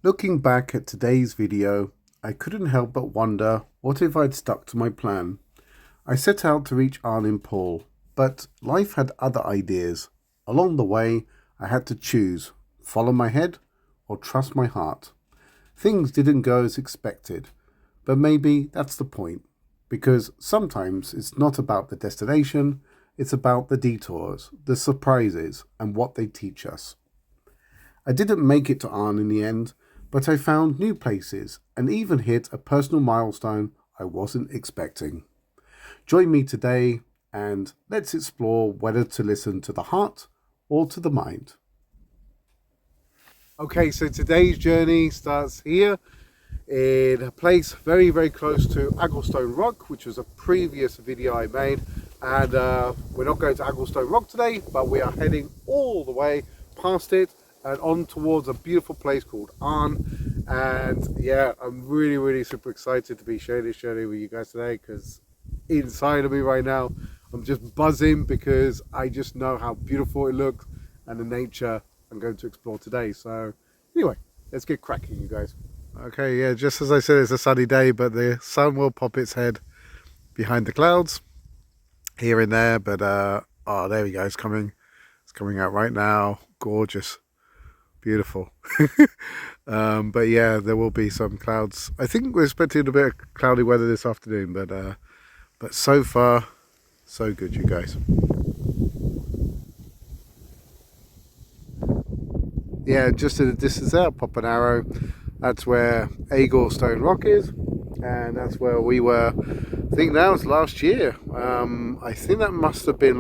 Looking back at today's video, I couldn't help but wonder what if I'd stuck to my plan. I set out to reach Arne and Poole, but life had other ideas. Along the way, I had to choose, follow my head or trust my heart. Things didn't go as expected, but maybe that's the point, because sometimes it's not about the destination, it's about the detours, the surprises, and what they teach us. I didn't make it to Arne in the end, but I found new places and even hit a personal milestone I wasn't expecting. Join me today and let's explore whether to listen to the heart or to the mind. Okay, so today's journey starts here in a place very, very close to Agglestone Rock, which was a previous video I made. And we're not going to Agglestone Rock today, but we are heading all the way past it and on towards a beautiful place called Arne. And yeah, I'm really, really super excited to be sharing this journey with you guys today, because inside of me right now, I'm just buzzing because I just know how beautiful it looks and the nature I'm going to explore today. So anyway, let's get cracking, you guys. Okay, yeah, just as I said, it's a sunny day, but the sun will pop its head behind the clouds here and there. But oh, there we go, it's coming out right now. Gorgeous, beautiful. But yeah, there will be some clouds. I think we're expecting a bit of cloudy weather this afternoon, but so far so good, you guys. Yeah, just in the distance there, pop an arrow. That's where Agglestone Rock is, and that's where we were. I think that was last year. I think that must have been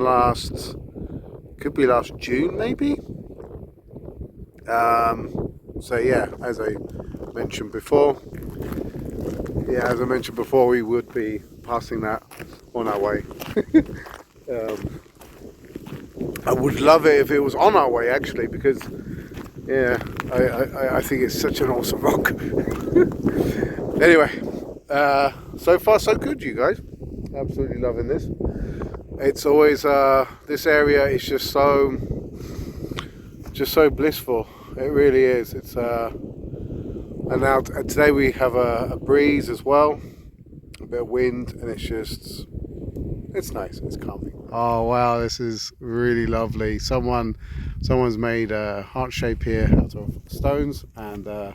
could be last June maybe. So yeah, as I mentioned before, we would be passing that on our way. I would love it if it was on our way, actually, because yeah, I think it's such an awesome rock. Anyway, so far so good, you guys. Absolutely loving this. It's always this area is just so blissful. It really is. It's and now today we have a breeze as well, a bit of wind, and it's nice. It's calming. Oh wow, this is really lovely. Someone's made a heart shape here out of stones, and I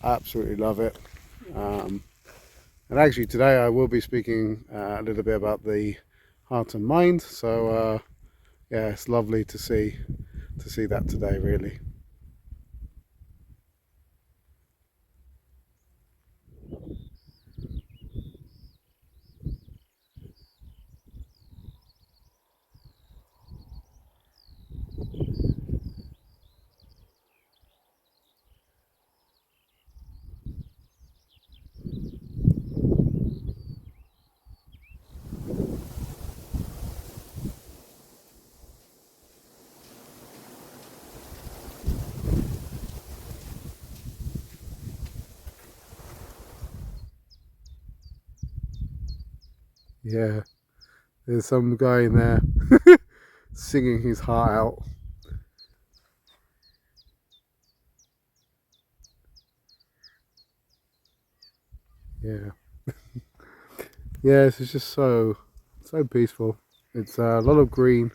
absolutely love it. And actually today I will be speaking a little bit about the heart and mind. So yeah, it's lovely to see that today, really. Yeah, there's some guy in there singing his heart out. Yeah. Yes, it's just so peaceful. It's a lot of green,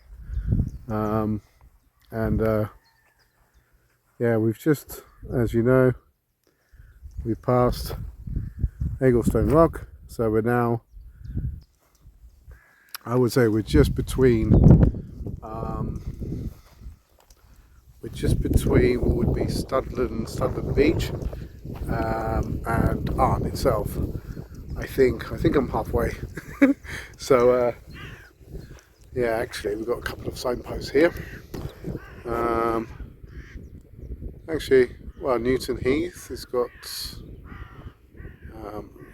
and yeah, we've just, as you know, we passed Agglestone Rock, so we're now, I would say we're just between what would be Studland Beach, and Arne itself. I think I'm halfway. So yeah, actually we've got a couple of signposts here. Actually, well, Newton Heath has got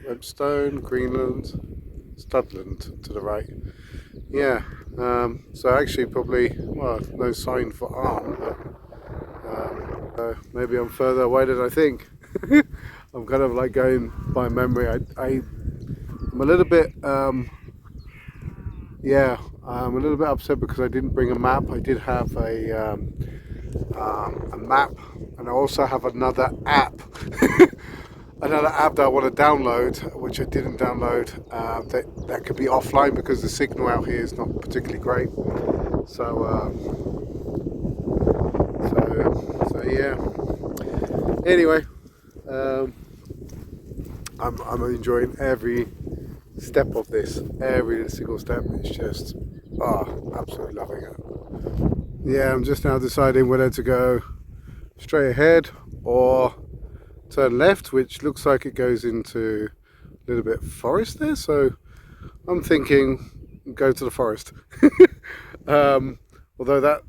Webstone, Greenland, Studland to the right. Yeah, so actually probably, well, no sign for Arne, but maybe I'm further away than I think. I'm kind of like going by memory. I'm a little bit, yeah, I'm a little bit upset because I didn't bring a map. I did have a a map, and I also have another app. Another app that I want to download, which I didn't download, that could be offline because the signal out here is not particularly great. So yeah. Anyway, I'm enjoying every step of this, every single step. It's just, absolutely loving it. Yeah, I'm just now deciding whether to go straight ahead or turn left, which looks like it goes into a little bit of forest there. So I'm thinking go to the forest. Although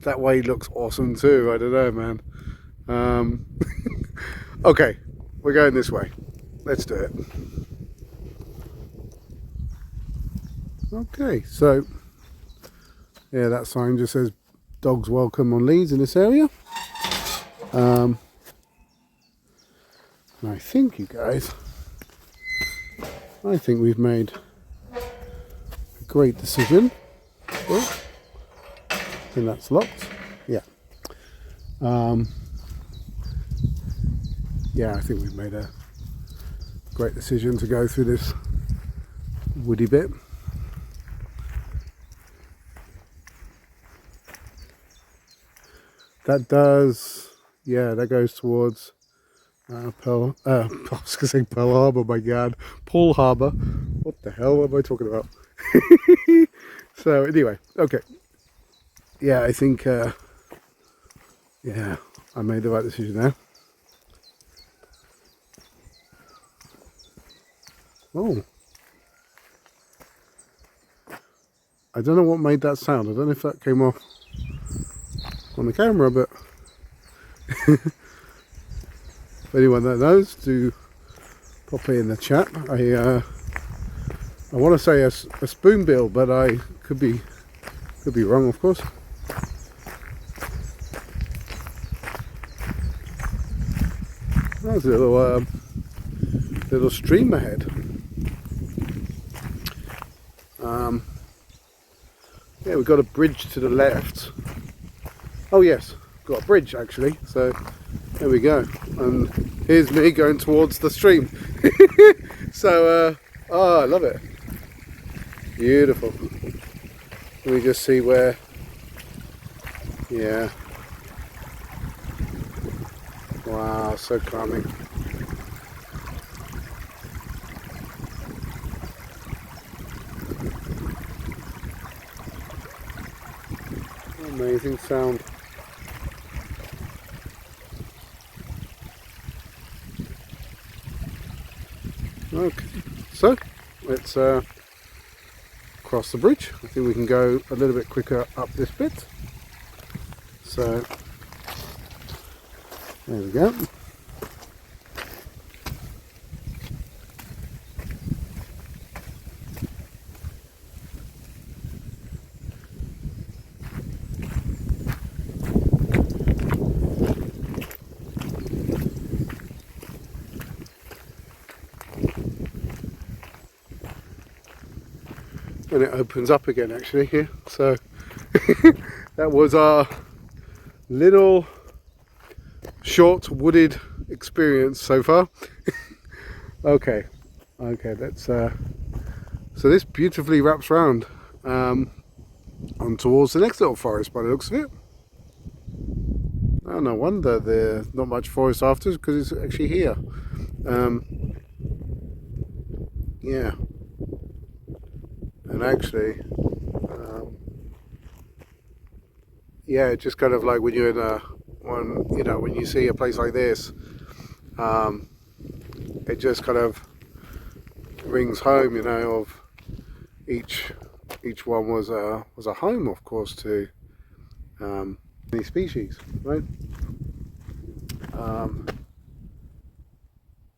that way looks awesome too. I don't know, man. Okay, we're going this way. Let's do it. Okay, so yeah, that sign just says dogs welcome on leads in this area. And I think, you guys, I think we've made a great decision. Oh, I think that's locked. Yeah. Yeah, I think we've made a great decision to go through this woody bit. That does, yeah, that goes towards Pearl, I was going to say Pearl Harbor, my God, Poole Harbor. What the hell am I talking about? So anyway, okay. Yeah, I think, yeah, I made the right decision there. Oh. I don't know what made that sound. I don't know if that came off on the camera, but if anyone that knows, do pop it in the chat. I want to say a spoonbill, but I could be wrong, of course. There's a little stream ahead. Yeah, we've got a bridge to the left. Oh yes, got a bridge actually. So there we go. And here's me going towards the stream. So, I love it. Beautiful. Let me just see where. Yeah. Wow, so calming. Amazing sound. Okay, so let's cross the bridge. I think we can go a little bit quicker up this bit. So there we go. And it opens up again actually here. So that was our little short wooded experience so far. Okay, let's so this beautifully wraps round on towards the next little forest by the looks of it. Oh, no wonder there's not much forest after, because it's actually here. Yeah. And actually, yeah, it's just kind of like when you're in when you see a place like this, it just kind of rings home, of each one was a home, of course, to many species, right?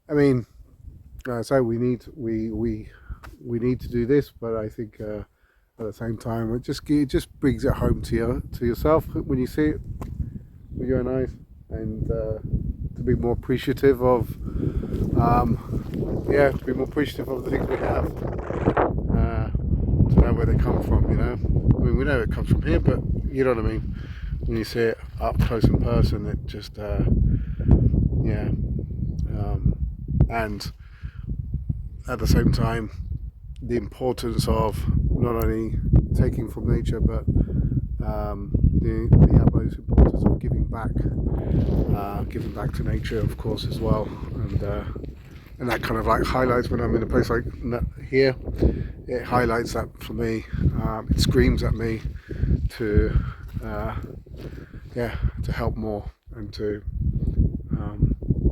I mean, so we need to do this, but I think at the same time it just brings it home to yourself when you see it with your own eyes, and to be more appreciative of to be more appreciative of the things we have, to know where they come from. I mean, we know it comes from here, but you know what I mean. when you see it up close in person, it just yeah, and at the same time, the importance of not only taking from nature, but the utmost importance of giving back to nature, of course, as well. And that kind of like highlights when I'm in a place like here. It highlights that for me. It screams at me to to help more and to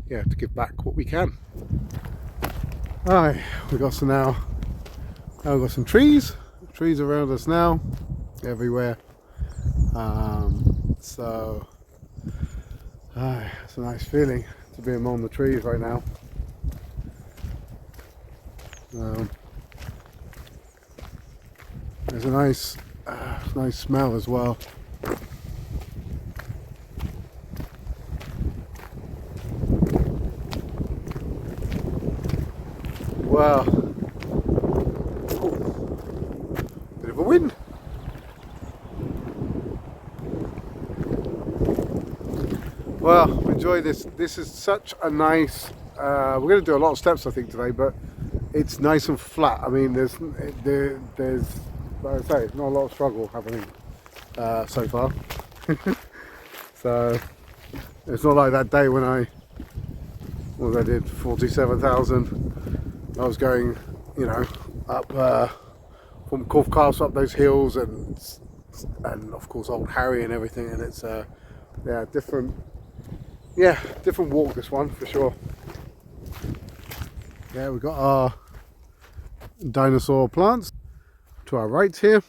to give back what we can. Alright, we've got some now. Now we've got some trees around us now, everywhere. So it's a nice feeling to be among the trees right now. There's a nice smell as well. Wow. Bit of a wind. Well, enjoy this. This is such a nice. We're going to do a lot of steps, I think, today, but it's nice and flat. I mean, there's like I say, not a lot of struggle happening so far. So it's not like that day when I did 47,000. I was going, you know, up from Corfe Castle up those hills, and of course Old Harry and everything, and it's different walk, this one for sure. Yeah, we've got our dinosaur plants to our right here.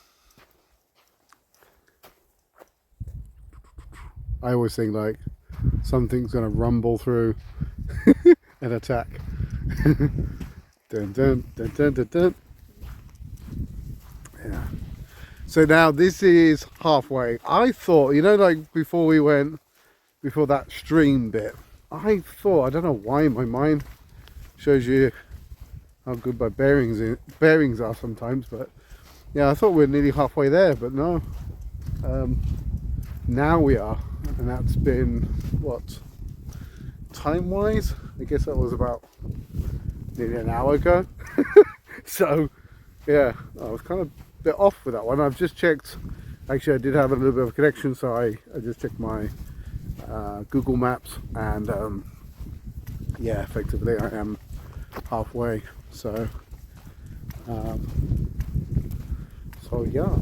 I always think like something's gonna rumble through and attack. Dun, dun, dun, dun, dun, dun. Yeah. So now this is halfway. I thought, you know, like before that stream bit, I thought, I don't know why my mind shows you how good my bearings are sometimes, but yeah, I thought we were nearly halfway there, but no. Now we are, and that's been, what, time-wise? I guess that was about nearly an hour ago. So, yeah, I was kind of a bit off with that one. I've just checked, actually I did have a little bit of a connection, so I just checked my Google Maps, and yeah, effectively I am halfway. So yeah,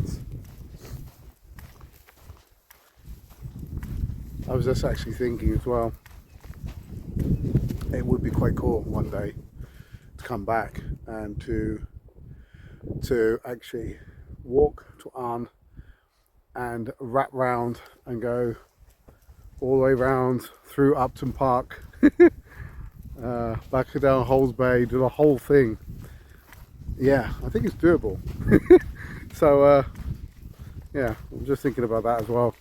I was just actually thinking as well, it would be quite cool one day to come back and to actually walk to Arne and wrap round and go all the way round through Upton Park, back down Holes Bay, do the whole thing. Yeah, I think it's doable. So yeah, I'm just thinking about that as well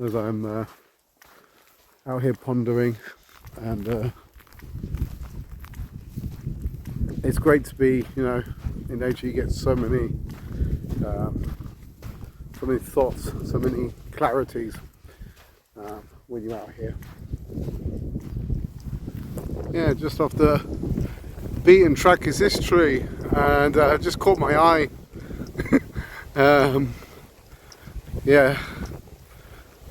as I'm out here pondering, and it's great to be, you know, in nature. You get so many thoughts, so many clarities when you're out here. Yeah, just off the beaten track is this tree, and just caught my eye. Yeah,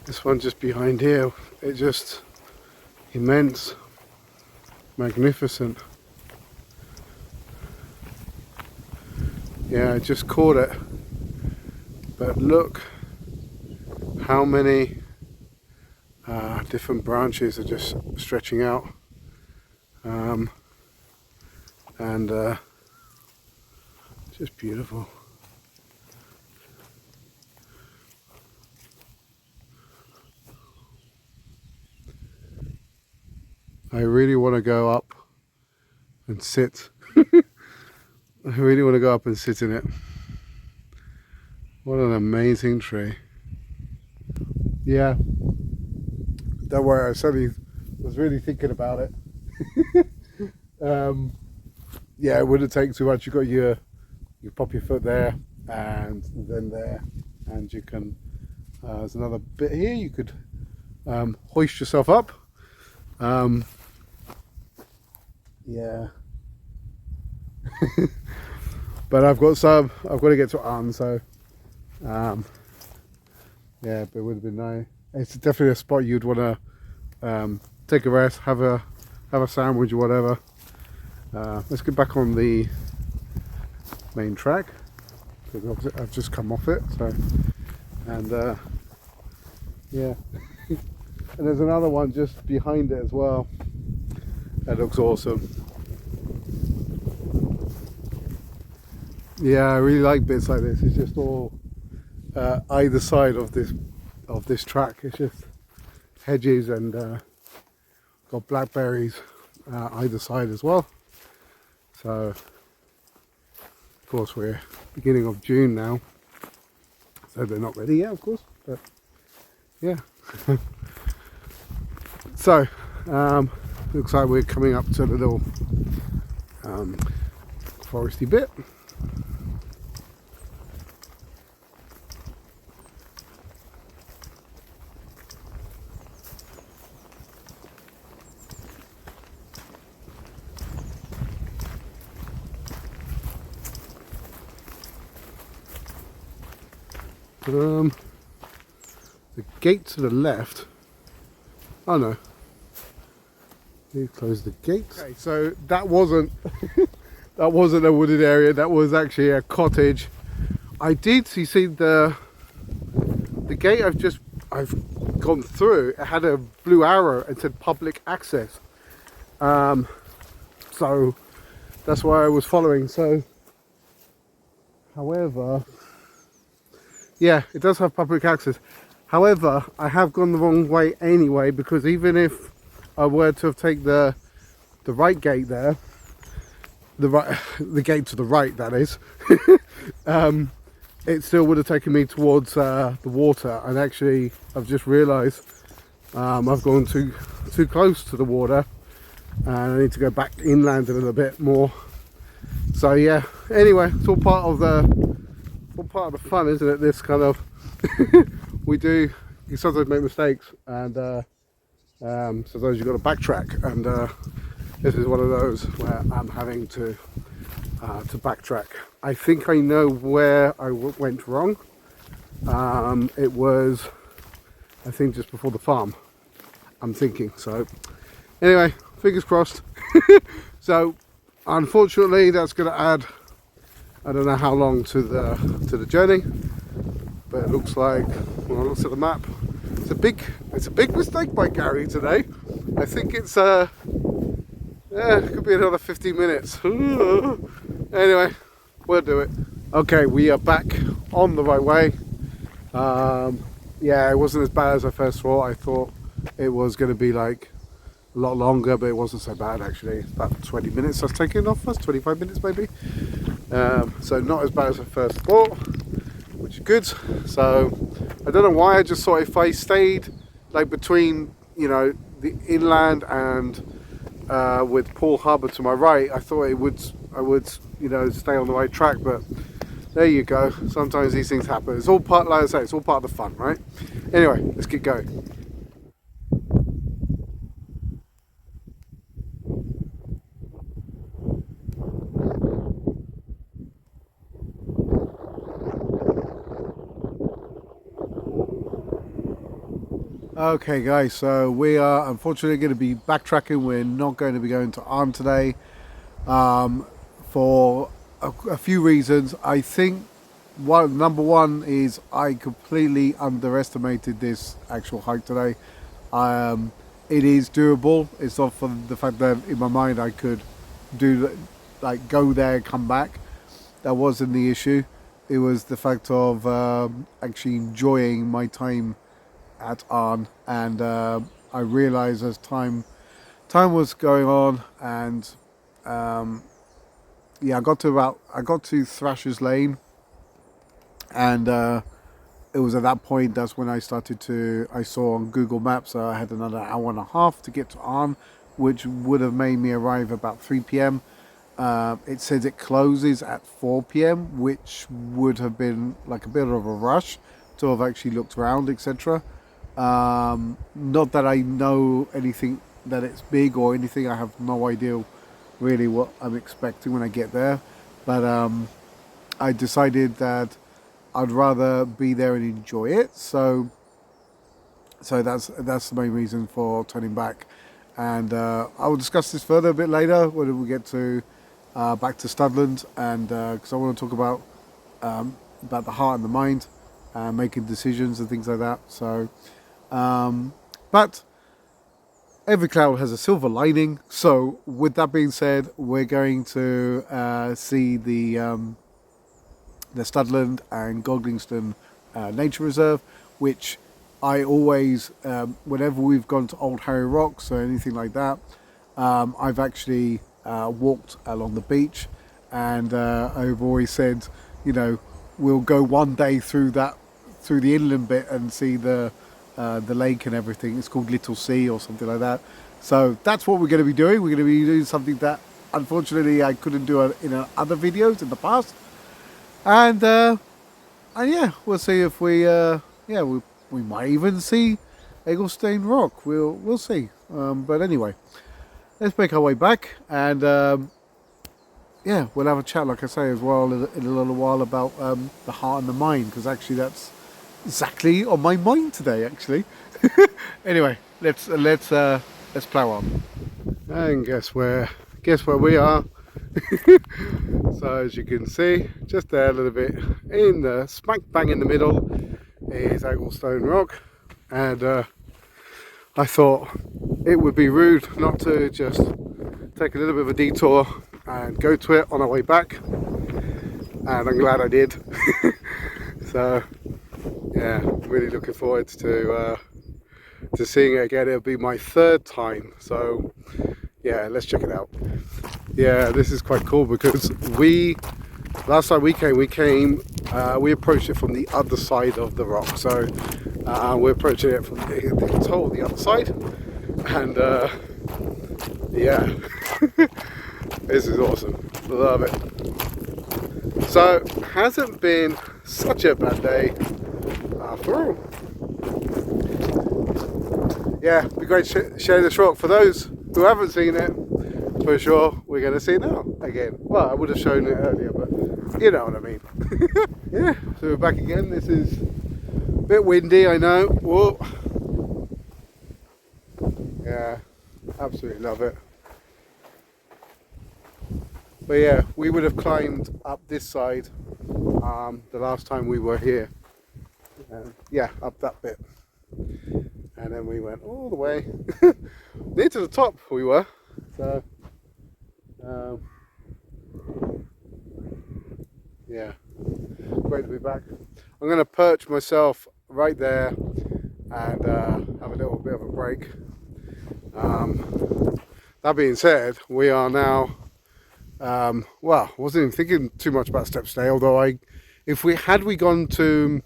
this one just behind here, it's just immense, magnificent. Yeah, I just caught it, but look how many different branches are just stretching out, and just beautiful. I really want to go up and sit. I really want to go up and sit in it. What an amazing tree. Yeah, don't worry, I suddenly was really thinking about it. Yeah, it wouldn't take too much. You got you pop your foot there and then there, and you can There's another bit here you could hoist yourself up. Yeah. But I've got to get to Arne, so yeah, but it would have been nice. It's definitely a spot you'd want to take a rest, have a sandwich or whatever. Let's get back on the main track because I've just come off it. So, and yeah, and there's another one just behind it as well. That looks awesome. Yeah, I really like bits like this. It's just all either side of this track. It's just hedges and got blackberries either side as well. So, of course, we're beginning of June now, so they're not ready yet, of course. But yeah. So, looks like we're coming up to the little foresty bit. The gate to the left. Oh no. You close the gates. Okay, so that wasn't that wasn't a wooded area. That was actually a cottage. I did see the gate I've gone through. It had a blue arrow and said public access. So that's why I was following. So, however, yeah, it does have public access. However, I have gone the wrong way anyway, because even if I were to have taken the right gate there, the gate to the right, that is, it still would have taken me towards the water. And actually, I've just realised I've gone too close to the water, and I need to go back inland a little bit more. So yeah. Anyway, it's all part of the fun, isn't it? This kind of you sometimes make mistakes, and sometimes you've got to backtrack, and this is one of those where I'm having to backtrack. I think I know where I went wrong. It was, I think, just before the farm, I'm thinking. So anyway, fingers crossed. So unfortunately, that's going to add, I don't know how long to the journey, but it looks like, when I look at the map, it's a big mistake by Gary today. I think it's yeah, it could be another 15 minutes. Anyway, we'll do it. Okay, we are back on the right way. Yeah, it wasn't as bad as I first thought. I thought it was going to be like a lot longer, but it wasn't so bad actually. It's about 20 minutes I was taking off us, 25 minutes maybe. So not as bad as I first thought, which is good. So I don't know why, I just thought if I stayed like between, you know, the inland and with Poole Harbour to my right, I thought I would, you know, stay on the right track. But there you go, sometimes these things happen. It's all part, like I say, it's all part of the fun, right? Anyway, let's get going. Okay guys, so we are unfortunately going to be backtracking. We're not going to be going to Arne today, for a few reasons. I think number one is I completely underestimated this actual hike today. It is doable. It's not for the fact that in my mind I could do, like, go there, come back. That wasn't the issue. It was the fact of actually enjoying my time at Arne, and I realised as time was going on, and yeah, I got to Thrasher's Lane, and it was at that point that's when I saw on Google Maps I had another hour and a half to get to Arne, which would have made me arrive about 3 p.m. It says it closes at 4 p.m, which would have been like a bit of a rush, to have actually looked around, etc. Not that I know anything that it's big or anything. I have no idea really what I'm expecting when I get there, but I decided that I'd rather be there and enjoy it. So that's the main reason for turning back, and I will discuss this further a bit later when we get to back to Studland, and because I want to talk about the heart and the mind, making decisions and things like that. So, but every cloud has a silver lining. So, with that being said, we're going to see the Studland and Godlingston Nature Reserve, which I always, whenever we've gone to Old Harry Rocks or anything like that, I've actually walked along the beach, and I've always said, you know, we'll go one day through the inland bit and see the lake and everything. It's called Little Sea or something like that. So that's what we're going to be doing. We're going to be doing something that unfortunately I couldn't do in other videos in the past. And yeah, we'll see if we might even see Eggleston Rock. We'll see. But anyway, let's make our way back, and yeah, we'll have a chat, like I say, as well in a little while about the heart and the mind, because actually that's exactly on my mind today. Actually, anyway, let's plow on. And guess where we are. So as you can see, just there a little bit in the smack bang in the middle is Eggleston Rock, and I thought it would be rude not to just take a little bit of a detour and go to it on our way back, and I'm glad I did. So yeah, really looking forward to seeing it again. It'll be my third time, so yeah, let's check it out. Yeah, this is quite cool because last time we we approached it from the other side of the rock. So we're approaching it from the other side, and yeah, this is awesome. Love it. So hasn't been such a bad day after all. Yeah, it'd be great to share this rock. For those who haven't seen it, for sure, we're going to see it now again. Well, I would have shown it earlier, but you know what I mean. Yeah, so we're back again. This is a bit windy, I know. Whoa. Yeah, absolutely love it. But yeah, we would have climbed up this side the last time we were here. Yeah, up that bit. And then we went all the way near to the top we were. So yeah, great to be back. I'm going to perch myself right there and have a little bit of a break. That being said, we are now well, I wasn't even thinking too much about steps today, although if we gone to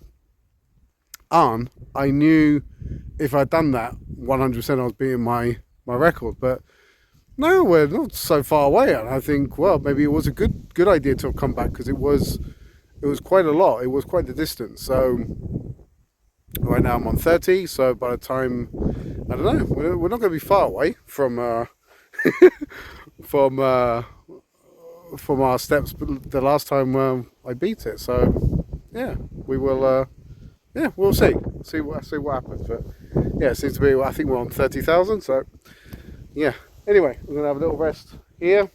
Arne, I knew if I'd done that 100% I was beating my record, but no, we're not so far away, and I think, well, maybe it was a good idea to have come back, because it was quite a lot. It was quite the distance. So right now I'm on 30, so by the time, I don't know, we're not going to be far away from from our steps the last time I beat it. So yeah, we will yeah, we'll see what happens. But yeah, it seems to be, I think we're on 30,000, so yeah. Anyway, we're going to have a little rest here,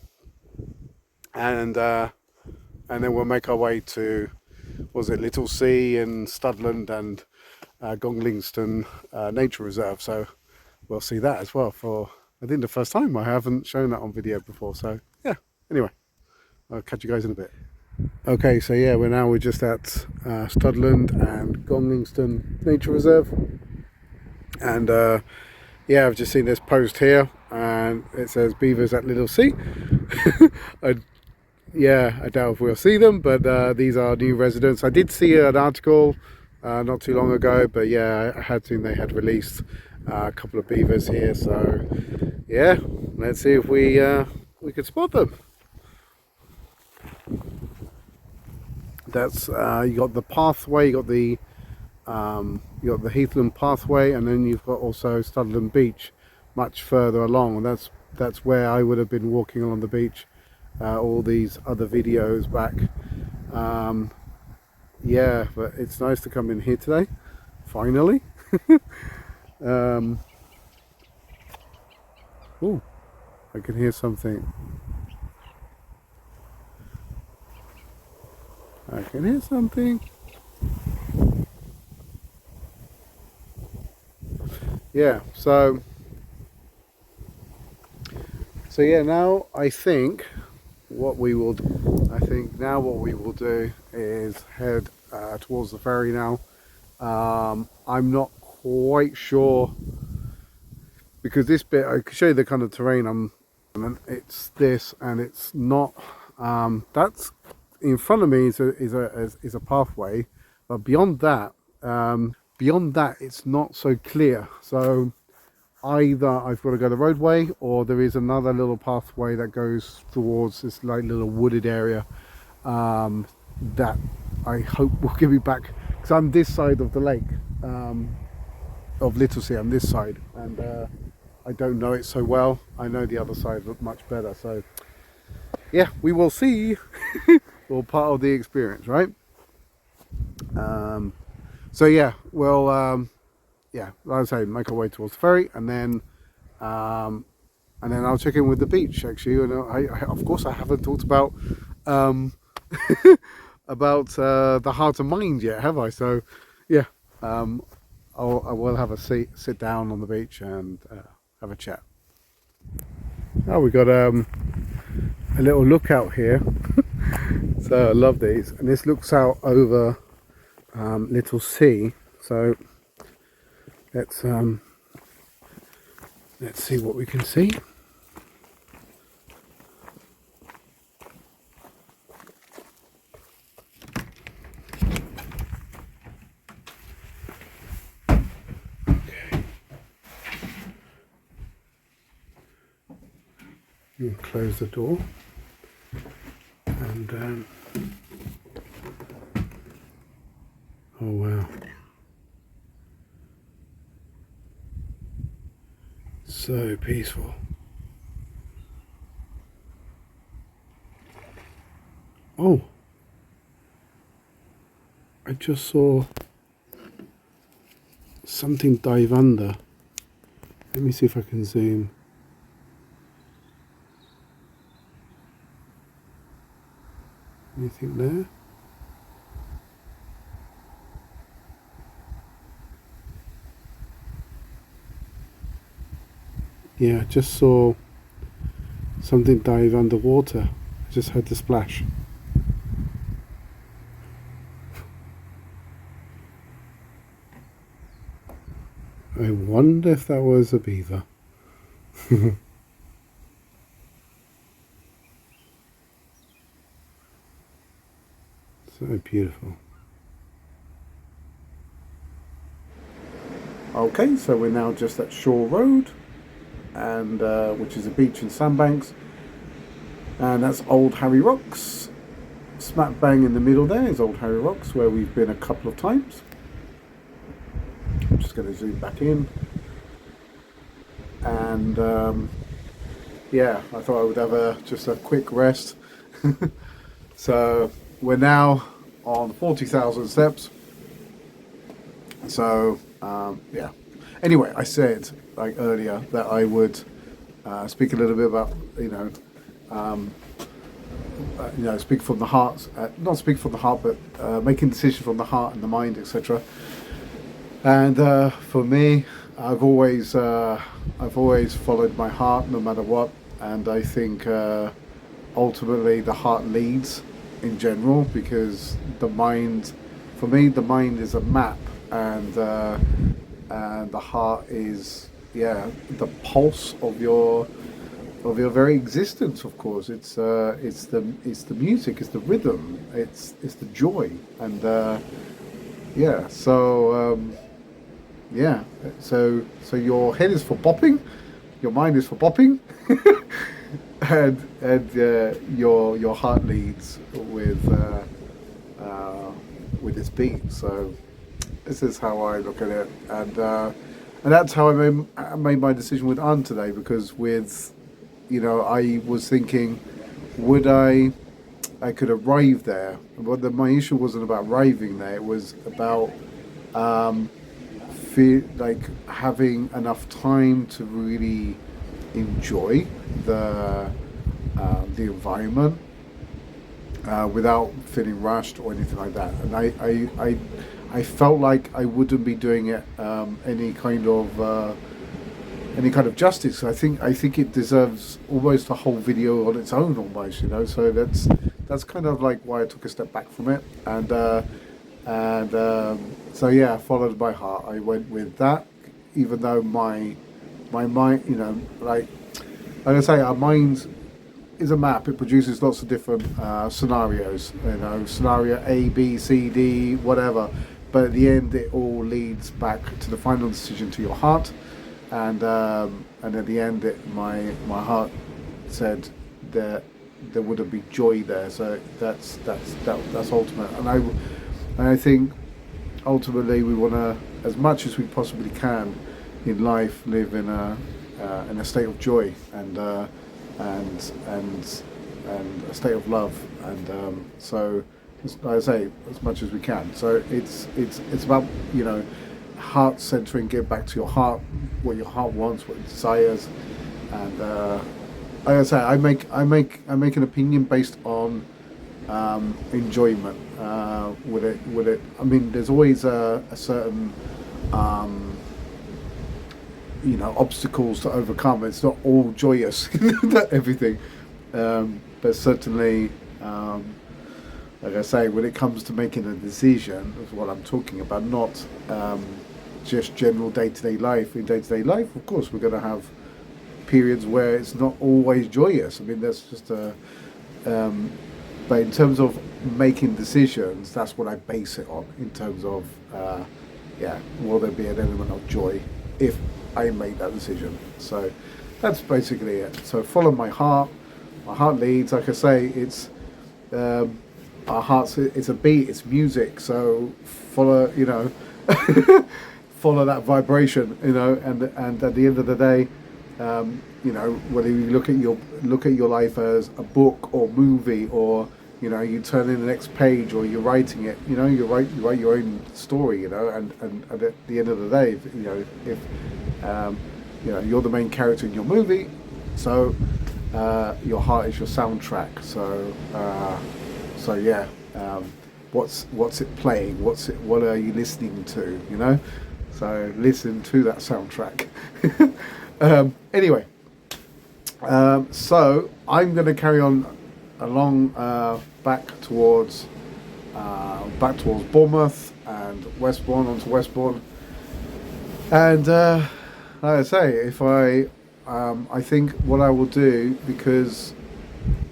and then we'll make our way to, Little Sea and Studland and Godlingston Nature Reserve. So we'll see that as well for, I think, the first time. I haven't shown that on video before. So yeah, anyway, I'll catch you guys in a bit. Okay, so yeah, we're just at Studland and Godlingston Nature Reserve, and yeah, I've just seen this post here, and it says beavers at Little Sea. Yeah, I doubt if we'll see them, but these are new residents. I did see an article not too long ago, but yeah, I had seen they had released a couple of beavers here. So yeah, let's see if we could spot them. That's you got the pathway, you got the you got the Heathland pathway, and then you've got also Studland Beach much further along, and that's where I would have been walking along the beach all these other videos back. Yeah, but it's nice to come in here today finally. Oh, I can hear something. I can hear something. Yeah, so yeah, now I think what we will do, is head towards the ferry now. I'm not quite sure, because this bit, I can show you the kind of terrain it's this, and it's not, that's in front of me is a pathway, but beyond that it's not so clear. So either I've got to go the roadway, or there is another little pathway that goes towards this like little wooded area that I hope will give me back, because I'm this side of the lake of Littlesea. I'm this side, and I don't know it so well. I know the other side much better, so yeah, we will see. All part of the experience, right? So yeah, well, yeah, like I say, make our way towards the ferry, and then I'll check in with the beach. Actually, and of course I haven't talked about about the heart and mind yet, have I? So yeah, I will have a sit down on the beach and have a chat. Oh, we got a little lookout here. So I love these, and this looks out over Little Sea. So let's see what we can see. Okay. We'll close the door, and oh wow, so peaceful. Oh, I just saw something dive under. Let me see if I can zoom. Anything there? Yeah, I just saw something dive underwater. I just heard the splash. I wonder if that was a beaver. So beautiful. Okay, so we're now just at Shore Road, and which is a beach and sandbanks, and that's Old Harry Rocks. Smack bang in the middle there is Old Harry Rocks, where we've been a couple of times. I'm just going to zoom back in, and yeah, I thought I would have just a quick rest. So we're now on 40,000 steps. So yeah. Anyway, I said like earlier that I would speak a little bit about speak from the heart, not speak from the heart, but making decisions from the heart and the mind, etc. And for me, I've always followed my heart no matter what, and I think ultimately the heart leads in general, because the mind, for me, the mind is a map, and the heart is, yeah, the pulse of your very existence. Of course, it's the music, it's the rhythm, it's the joy, and yeah. So yeah. So your head is for bopping, your mind is for bopping, and your heart leads with its beat. So This is how I look at it, and that's how I made my decision with Arne today. Because with, I was thinking, would I could arrive there. But my issue wasn't about arriving there. It was about like having enough time to really enjoy the environment without feeling rushed or anything like that. And I felt like I wouldn't be doing it any kind of justice. I think it deserves almost a whole video on its own, almost. So that's kind of like why I took a step back from it, so yeah, followed by heart. I went with that, even though my mind, like I say, our mind is a map. It produces lots of different scenarios. Scenario A, B, C, D, whatever. But at the end, it all leads back to the final decision, to your heart. And at the end, my heart said that there wouldn't be joy there. So that's ultimate. And I think ultimately we want to, as much as we possibly can in life, live in a state of joy and a state of love. And so, like I say, as much as we can. So it's about heart centering, get back to your heart, what your heart wants, what it desires, and like I say, I make an opinion based on enjoyment. With it, I mean, there's always a certain obstacles to overcome. It's not all joyous, everything, but certainly. Like I say, when it comes to making a decision, is what I'm talking about, not just general day-to-day life. In day-to-day life, of course, we're going to have periods where it's not always joyous. I mean, that's just but in terms of making decisions, that's what I base it on. In terms of, will there be an element of joy if I make that decision? So that's basically it. So follow my heart. My heart leads. Like I say, it's. Our hearts, it's a beat, it's music, so follow follow that vibration, and at the end of the day, whether you look at your life as a book or movie, or you turn in the next page, or you're writing it, you write your own story, and at the end of the day, if you're the main character in your movie, so your heart is your soundtrack. So yeah, what's it playing? What are you listening to? So listen to that soundtrack. Anyway, so I'm going to carry on along back towards Bournemouth and Westbourne, onto Westbourne, and like I say, if I think what I will do, because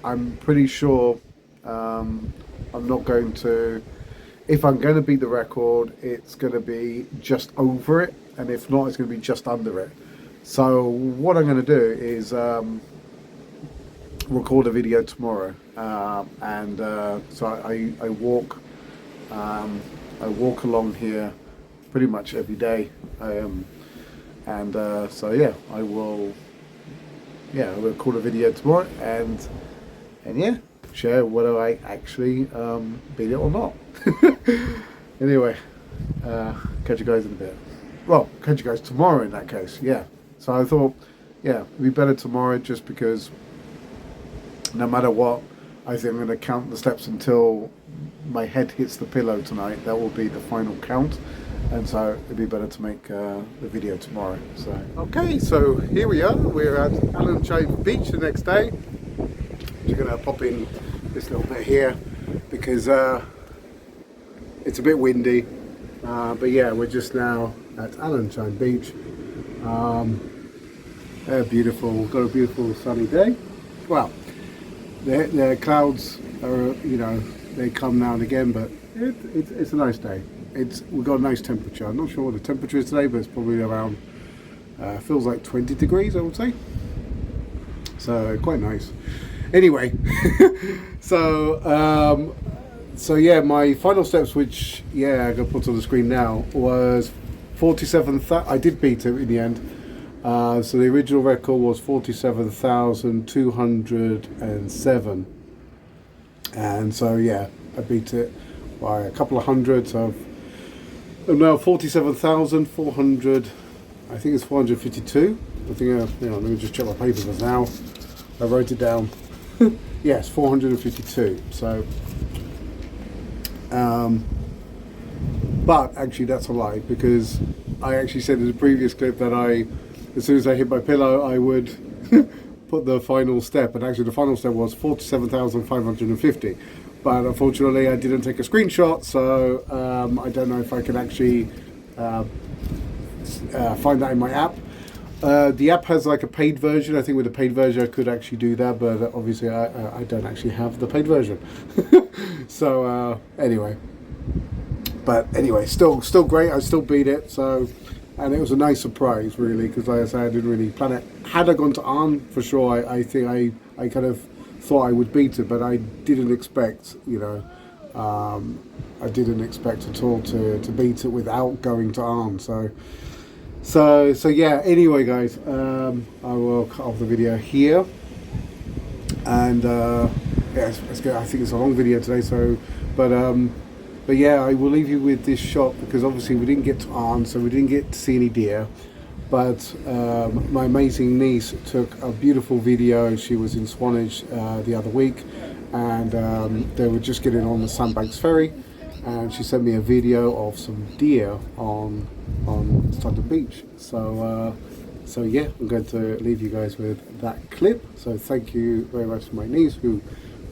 I'm pretty sure. I'm not going to, if I'm going to beat the record, it's going to be just over it, and if not, it's going to be just under it. So what I'm going to do is record a video tomorrow, and so I walk along here pretty much every day, so yeah, I will record a video tomorrow, and yeah, share whether I actually beat it or not. Anyway, catch you guys in a bit. Well, catch you guys tomorrow in that case, yeah. So I thought, yeah, it'd be better tomorrow, just because no matter what, I think I'm going to count the steps until my head hits the pillow tonight. That will be the final count. And so it'd be better to make the video tomorrow. So okay, so here we are. We're at Arne Beach the next day. We're going to pop in this little bit here because it's a bit windy, but yeah, we're just now at Arne Beach. Beautiful, we've got a beautiful sunny day. Well, the clouds are, they come now and again, but it's a nice day. We've got a nice temperature. I'm not sure what the temperature is today, but it's probably around, feels like 20 degrees, I would say. So quite nice. Anyway, so So yeah, my final steps, which yeah, I'm gonna put on the screen now, was 47,000. I did beat it in the end. So the original record was 47,207, and so yeah, I beat it by a couple of hundred. So I'm now 47,400. I think it's 452. I think. Let me just check my papers now. I wrote it down. Yes, 452. So. But actually that's a lie, because I actually said in the previous clip that as soon as I hit my pillow, I would put the final step, and actually the final step was 47,550. But unfortunately I didn't take a screenshot, so I don't know if I can actually find that in my app. The app has like a paid version. I think with the paid version I could actually do that, but obviously I don't actually have the paid version. So anyway, still great. I still beat it. So, and it was a nice surprise really, because like I say, I didn't really plan it. Had I gone to Arne, for sure, I think I kind of thought I would beat it, but I didn't expect, I didn't expect at all to beat it without going to Arne. So yeah. Anyway, guys, I will cut off the video here, and yeah, it's good. I think it's a long video today. So, but yeah, I will leave you with this shot, because obviously we didn't get to Arne, so we didn't get to see any deer. But my amazing niece took a beautiful video. She was in Swanage the other week, and they were just getting on the Sandbanks ferry, and she sent me a video of some deer on London Beach. So yeah, I'm going to leave you guys with that clip. So thank you very much to my niece who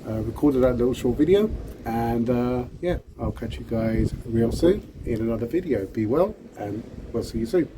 recorded that little short video, and yeah, I'll catch you guys real soon in another video. Be well, and we'll see you soon.